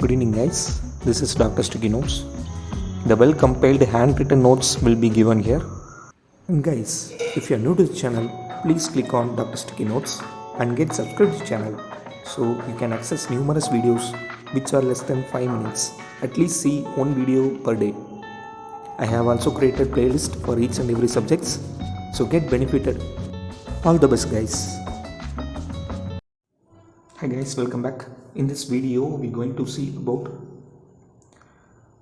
Good evening, guys. This is Dr. Sticky Notes. The well compiled handwritten notes will be given here. And guys, if you are new to the channel, please click on Dr. Sticky Notes and get subscribed to the channel so you can access numerous videos which are less than 5 minutes. At least see one video per day. I have also created playlist for each and every subjects, so get benefited. All the best, guys. Hi guys, welcome back. In this video we are going to see about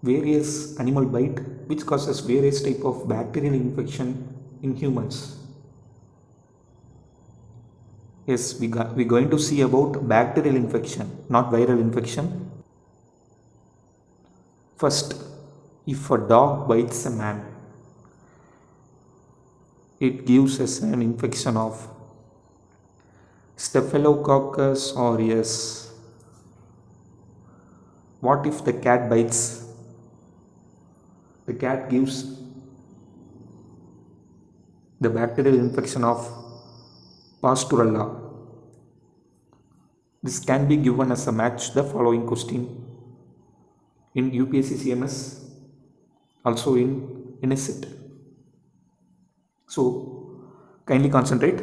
various animal bite which causes various type of bacterial infection in humans. Yes, we're going to see about bacterial infection, not viral infection. First, if a dog bites a man, it gives us an infection of Staphylococcus aureus. What if the cat bites? The cat gives the bacterial infection of Pasteurella. This can be given as a match the following question in UPSC CMS, also in INICET. So kindly concentrate.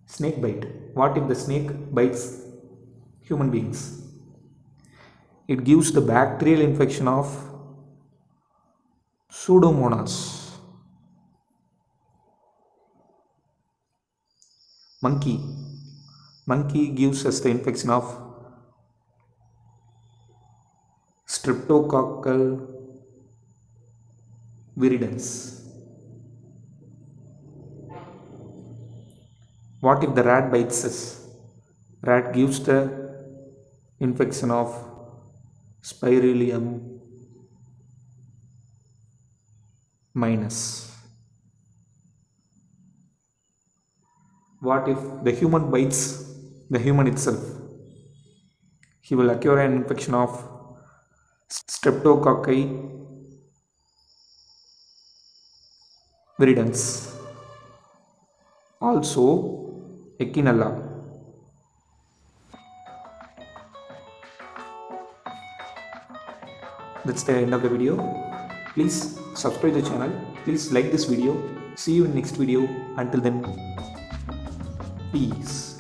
Snake bite. What if the snake bites human beings? It gives the bacterial infection of Pseudomonas. Monkey. Monkey gives us the infection of Streptococcal viridans. What if the rat bites us? Rat gives the infection of Spiralium minus. What if the human bites the human itself? He will acquire an infection of Streptococci viridans. Also Echinella. That's the end of the video. Please subscribe the channel. Please like this video. See you in next video. Until then, peace.